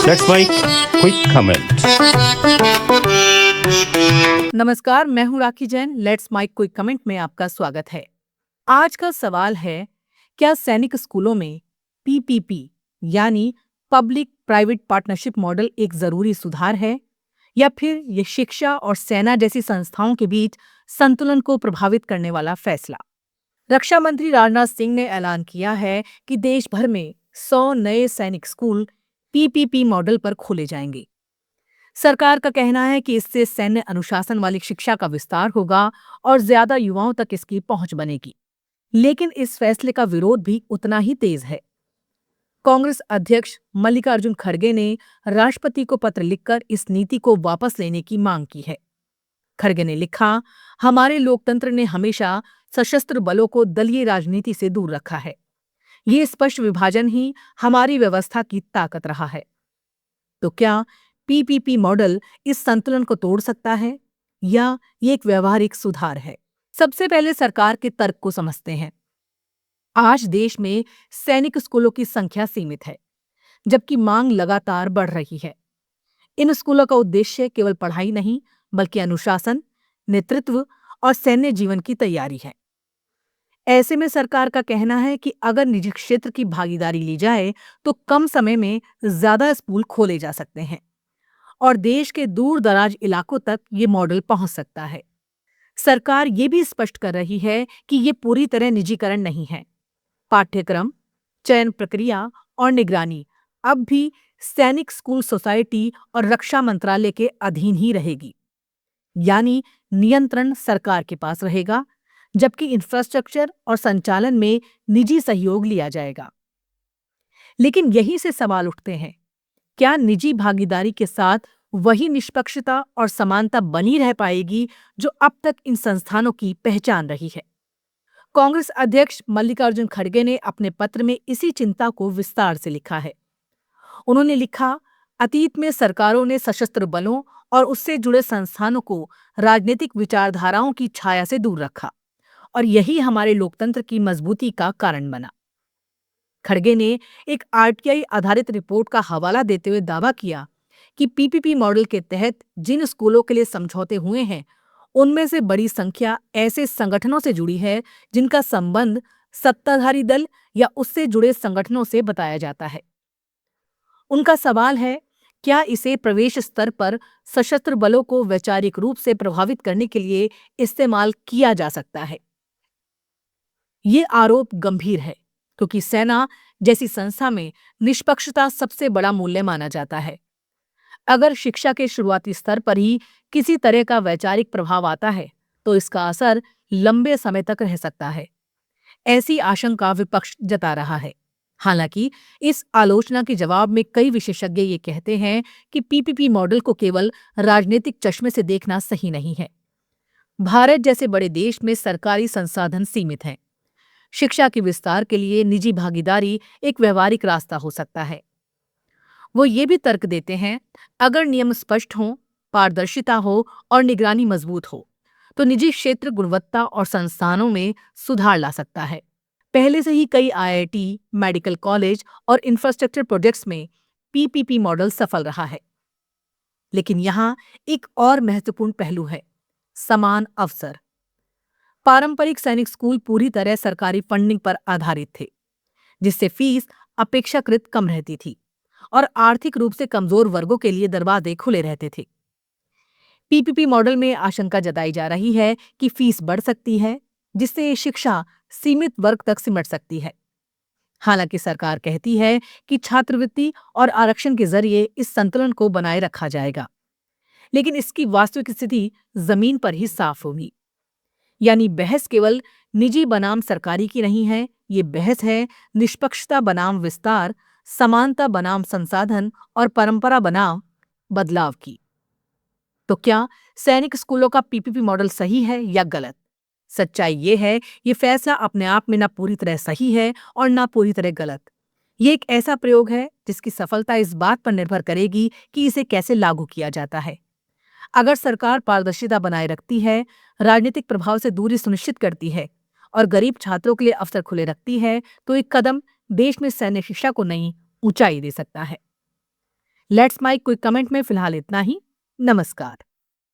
Let's make quick comment. नमस्कार, मैं हूँ Rakhi Jain. Let's mike quick comment में आपका स्वागत है। आज का सवाल है, क्या सैनिक स्कूलों में पीपीपी यानी पब्लिक प्राइवेट पार्टनरशिप मॉडल एक जरूरी सुधार है, या फिर ये शिक्षा और सेना जैसी संस्थाओं के बीच संतुलन को प्रभावित करने वाला फैसला? रक्षा मंत्री राजनाथ सिंह ने ऐलान किया है कि देश भर में 100 नए सैनिक स्कूल पीपीपी मॉडल पर खोले जाएंगे। सरकार का कहना है कि इससे सैन्य अनुशासन वाली शिक्षा का विस्तार होगा और ज्यादा युवाओं तक इसकी पहुंच बनेगी। लेकिन इस फैसले का विरोध भी उतना ही तेज है। कांग्रेस अध्यक्ष मल्लिकार्जुन खड़गे ने राष्ट्रपति को पत्र लिखकर इस नीति को वापस लेने की मांग की है। खड़गे ने लिखा, हमारे लोकतंत्र ने हमेशा सशस्त्र बलों को दलीय राजनीति से दूर रखा है। ये स्पष्ट विभाजन ही हमारी व्यवस्था की ताकत रहा है। तो क्या पीपीपी मॉडल इस संतुलन को तोड़ सकता है, या ये एक व्यवहारिक सुधार है? सबसे पहले सरकार के तर्क को समझते हैं। आज देश में सैनिक स्कूलों की संख्या सीमित है, जबकि मांग लगातार बढ़ रही है। इन स्कूलों का उद्देश्य केवल पढ़ाई नहीं, बल्कि अनुशासन, नेतृत्व और सैन्य जीवन की तैयारी है। ऐसे में सरकार का कहना है कि अगर निजी क्षेत्र की भागीदारी ली जाए तो कम समय में ज्यादा स्कूल खोले जा सकते हैं और देश के दूर दराज इलाकों तक ये मॉडल पहुंच सकता है। सरकार ये भी स्पष्ट कर रही है कि ये पूरी तरह निजीकरण नहीं है। पाठ्यक्रम, चयन प्रक्रिया और निगरानी अब भी सैनिक स्कूल सोसाइटी और रक्षा मंत्रालय के अधीन ही रहेगी। यानी नियंत्रण सरकार के पास रहेगा, जबकि इंफ्रास्ट्रक्चर और संचालन में निजी सहयोग लिया जाएगा। लेकिन यहीं से सवाल उठते हैं, क्या निजी भागीदारी के साथ वही निष्पक्षता और समानता बनी रह पाएगी जो अब तक इन संस्थानों की पहचान रही है? कांग्रेस अध्यक्ष मल्लिकार्जुन खड़गे ने अपने पत्र में इसी चिंता को विस्तार से लिखा है। उन्होंने लिखा, अतीत में सरकारों ने सशस्त्र बलों और उससे जुड़े संस्थानों को राजनीतिक विचारधाराओं की छाया से दूर रखा और यही हमारे लोकतंत्र की मजबूती का कारण बना। खड़गे ने एक आरटीआई आधारित रिपोर्ट का हवाला देते हुए दावा किया कि पीपीपी मॉडल के तहत जिन स्कूलों के लिए समझौते हुए हैं, उनमें से बड़ी संख्या ऐसे संगठनों से जुड़ी है जिनका संबंध सत्ताधारी दल या उससे जुड़े संगठनों से बताया जाता है। उनका सवाल है, क्या इसे प्रवेश स्तर पर सशस्त्र बलों को वैचारिक रूप से प्रभावित करने के लिए इस्तेमाल किया जा सकता है? ये आरोप गंभीर है, क्योंकि सेना जैसी संस्था में निष्पक्षता सबसे बड़ा मूल्य माना जाता है। अगर शिक्षा के शुरुआती स्तर पर ही किसी तरह का वैचारिक प्रभाव आता है, तो इसका असर लंबे समय तक रह सकता है। ऐसी आशंका विपक्ष जता रहा है। हालांकि इस आलोचना के जवाब में कई विशेषज्ञ ये कहते हैं कि पीपीपी मॉडल को केवल राजनीतिक चश्मे से देखना सही नहीं है। भारत जैसे बड़े देश में सरकारी संसाधन सीमित हैं। शिक्षा के विस्तार के लिए निजी भागीदारी एक व्यवहारिक रास्ता हो सकता है। वो ये भी तर्क देते हैं, अगर नियम स्पष्ट हों, पारदर्शिता हो और निगरानी मजबूत हो, तो निजी क्षेत्र गुणवत्ता और संस्थानों में सुधार ला सकता है। पहले से ही कई आईआईटी, मेडिकल कॉलेज और इंफ्रास्ट्रक्चर प्रोजेक्ट्स में पीपीपी मॉडल सफल रहा है। लेकिन यहाँ एक और महत्वपूर्ण पहलू है, समान अवसर। पारंपरिक सैनिक स्कूल पूरी तरह सरकारी फंडिंग पर आधारित थे, जिससे फीस अपेक्षाकृत कम रहती थी और आर्थिक रूप से कमजोर वर्गों के लिए दरवाजे खुले रहते थे। पीपीपी मॉडल में आशंका जताई जा रही है कि फीस बढ़ सकती है, जिससे ये शिक्षा सीमित वर्ग तक सिमट सकती है। हालांकि सरकार कहती है कि छात्रवृत्ति और आरक्षण के जरिए इस संतुलन को बनाए रखा जाएगा, लेकिन इसकी वास्तविक स्थिति जमीन पर ही साफ होगी। यानी बहस केवल निजी बनाम सरकारी की नहीं है, ये बहस है निष्पक्षता बनाम विस्तार, समानता बनाम संसाधन और परंपरा बनाम बदलाव की। तो क्या सैनिक स्कूलों का पीपीपी मॉडल सही है या गलत? सच्चाई ये है, ये फैसला अपने आप में ना पूरी तरह सही है और ना पूरी तरह गलत। ये एक ऐसा प्रयोग है जिसकी सफलता इस बात पर निर्भर करेगी कि इसे कैसे लागू किया जाता है। अगर सरकार पारदर्शिता बनाए रखती है, राजनीतिक प्रभाव से दूरी सुनिश्चित करती है और गरीब छात्रों के लिए अवसर खुले रखती है, तो एक कदम देश में सैन्य शिक्षा को नई ऊंचाई दे सकता है। लेट्स माइक क्विक कमेंट में फिलहाल इतना ही। नमस्कार।